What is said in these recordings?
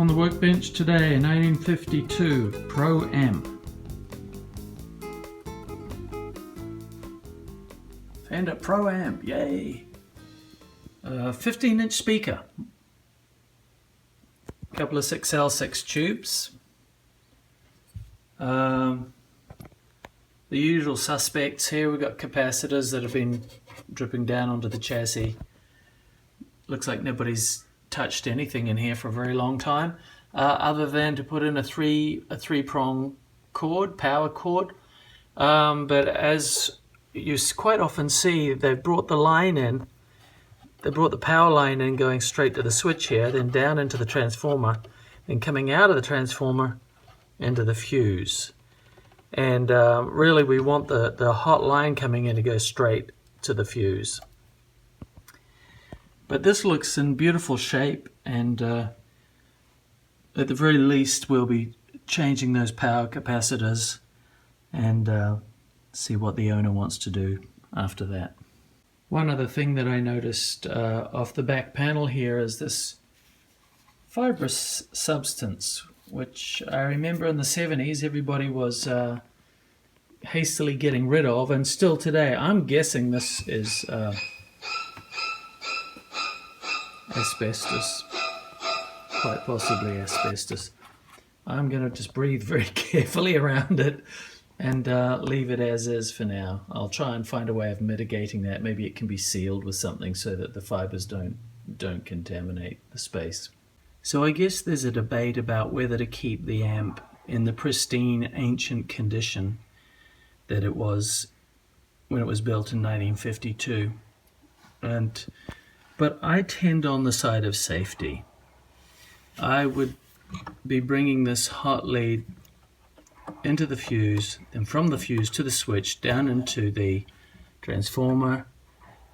On the workbench today, 1952 Pro Amp. Fender Pro Amp, yay! 15-inch speaker. A couple of 6L6 tubes. The usual suspects here. We've got capacitors that have been dripping down onto the chassis. Looks like nobody's touched anything in here for a very long time, other than to put in a three-prong cord, power cord. But as you quite often see, they've brought the line in. They brought the power line in, going straight to the switch here, then down into the transformer, then coming out of the transformer into the fuse. And really, we want the hot line coming in to go straight to the fuse. But this looks in beautiful shape, and at the very least we'll be changing those power capacitors and see what the owner wants to do after that. One other thing that I noticed off the back panel here is this fibrous substance, which I remember in the 70s everybody was hastily getting rid of, and still today. I'm guessing this is asbestos, quite possibly asbestos. I'm going to just breathe very carefully around it and leave it as is for now. I'll try and find a way of mitigating that. Maybe it can be sealed with something so that the fibers don't contaminate the space. So I guess there's a debate about whether to keep the amp in the pristine ancient condition that it was when it was built in 1952. But I tend on the side of safety. I would be bringing this hot lead into the fuse, then from the fuse to the switch, down into the transformer,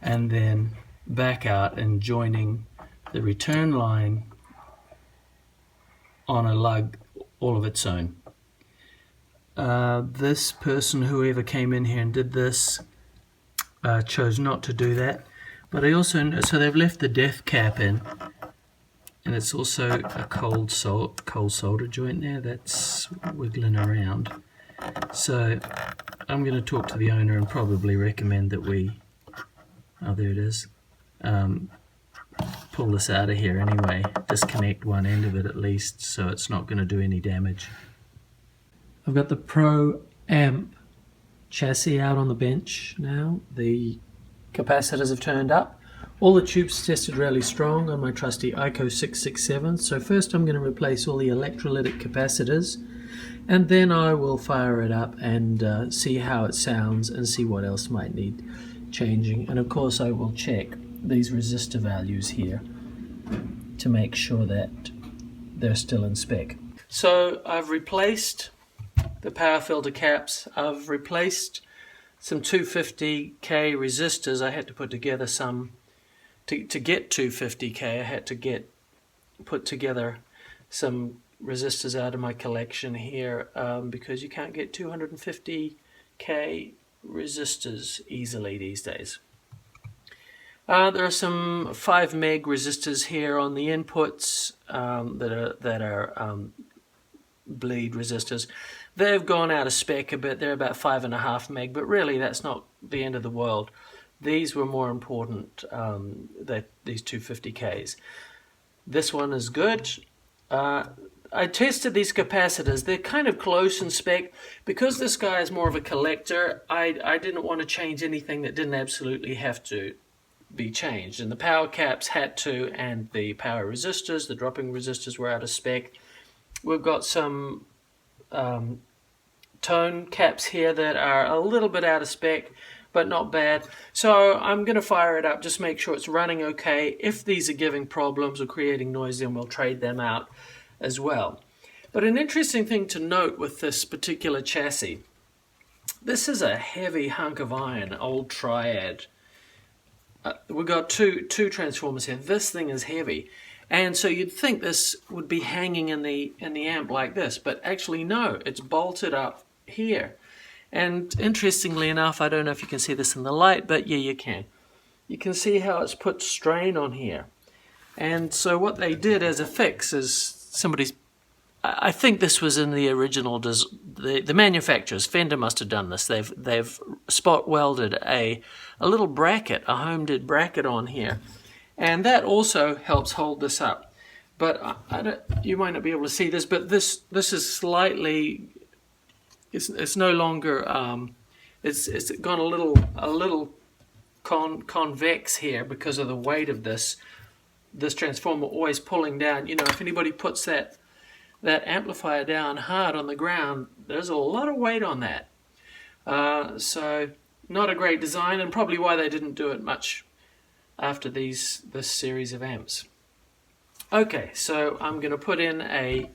and then back out and joining the return line on a lug all of its own. This person, whoever came in here and did this, chose not to do that. But I also, so they've left the depth cap in, and it's also a cold solder joint there that's wiggling around. So I'm going to talk to the owner and probably recommend that we, oh there it is, pull this out of here anyway, disconnect one end of it at least so it's not going to do any damage. I've got the Pro Amp chassis out on the bench now. The capacitors have turned up. All the tubes tested really strong on my trusty ICO 667. So first I'm going to replace all the electrolytic capacitors, and then I will fire it up and see how it sounds and see what else might need changing. And of course I will check these resistor values here to make sure that they're still in spec. So I've replaced the power filter caps. I've replaced some 250k resistors. I had to put together some to get 250k. I had to put together some resistors out of my collection here because you can't get 250k resistors easily these days. There are some 5 meg resistors here on the inputs that are bleed resistors. They've gone out of spec a bit. They're about 5.5 meg, but really that's not the end of the world. These were more important, these 250Ks. This one is good. I tested these capacitors. They're kind of close in spec. Because this guy is more of a collector, I didn't want to change anything that didn't absolutely have to be changed. And the power caps had to, and the power resistors, the dropping resistors, were out of spec. We've got some tone caps here that are a little bit out of spec, but not bad. So I'm going to fire it up, just make sure it's running okay. If these are giving problems or creating noise, then we'll trade them out as well. But an interesting thing to note with this particular chassis, this is a heavy hunk of iron, old Triad. We've got two transformers here. This thing is heavy. And so you'd think this would be hanging in the amp like this, but actually no, it's bolted up here. And interestingly enough, I don't know if you can see this in the light, but yeah, you can. You can see how it's put strain on here. And so what they did as a fix is somebody's. I think this was in the original. The manufacturers, Fender must have done this. They've spot welded a little bracket, a home did bracket on here, and that also helps hold this up. But you might not be able to see this, but this is slightly. It's no longer. It's gone a little convex here because of the weight of this transformer always pulling down. You know, if anybody puts that amplifier down hard on the ground, there's a lot of weight on that. So not a great design, and probably why they didn't do it much after this series of amps. Okay, so I'm going to put in a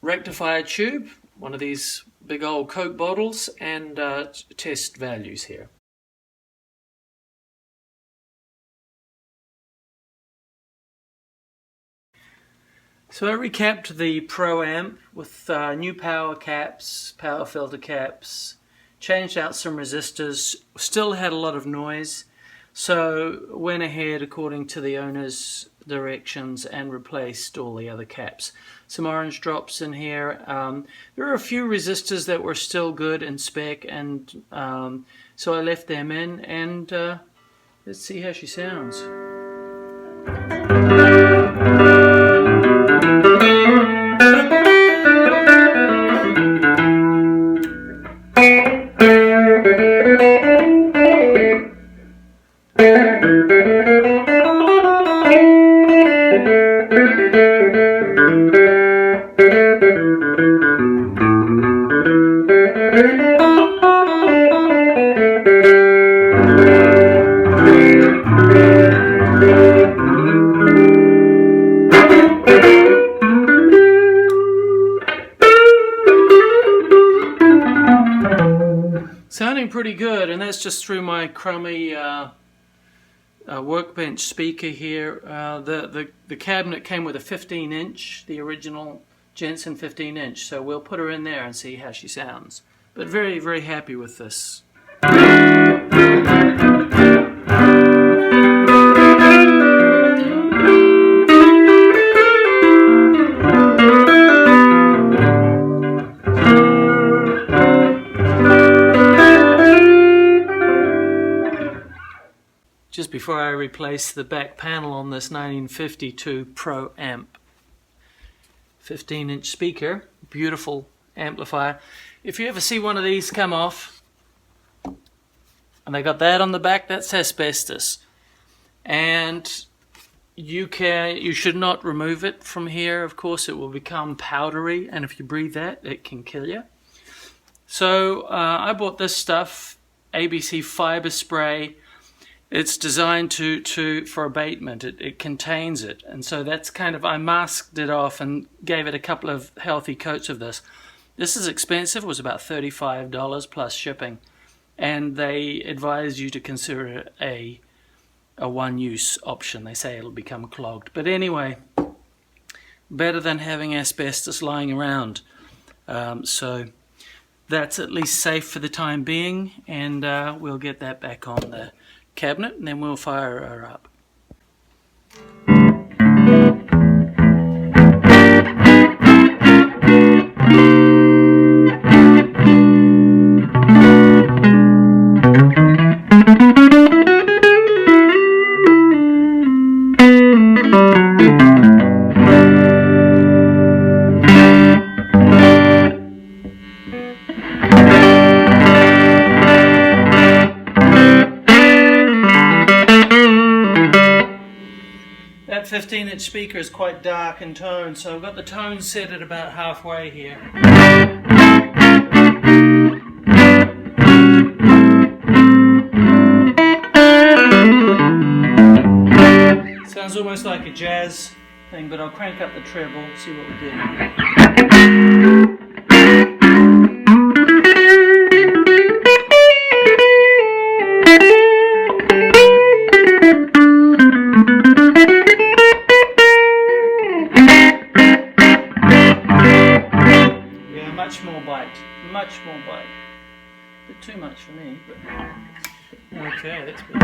rectifier tube, one of these big old Coke bottles, and test values here. So I recapped the Pro Amp with new power caps, power filter caps, changed out some resistors, still had a lot of noise, so went ahead according to the owner's directions and replaced all the other caps. Some orange drops in here. There are a few resistors that were still good in spec, and so I left them in, and let's see how she sounds. Sounding pretty good, and that's just through my crummy workbench speaker here. The cabinet came with a 15-inch, the original Jensen 15-inch, so we'll put her in there and see how she sounds. But very, very happy with this. Just before I replace the back panel on this 1952 Pro Amp 15-inch speaker, beautiful amplifier. If you ever see one of these come off, and they got that on the back, that's asbestos. And you should not remove it from here. Of course, it will become powdery, and if you breathe that, it can kill you. So I bought this stuff, ABC fiber spray. It's designed for abatement. It contains it, and so that's kind of, I masked it off and gave it a couple of healthy coats of this. This is expensive. It was about $35 plus shipping, and they advise you to consider it a one-use option. They say it'll become clogged, but anyway, better than having asbestos lying around. So that's at least safe for the time being, and we'll get that back on the cabinet, and then we'll fire her up. That 15-inch speaker is quite dark in tone, so I've got the tone set at about halfway here. Sounds almost like a jazz thing, but I'll crank up the treble, see what we get. Much more bite. A bit too much for me, but okay, that's good.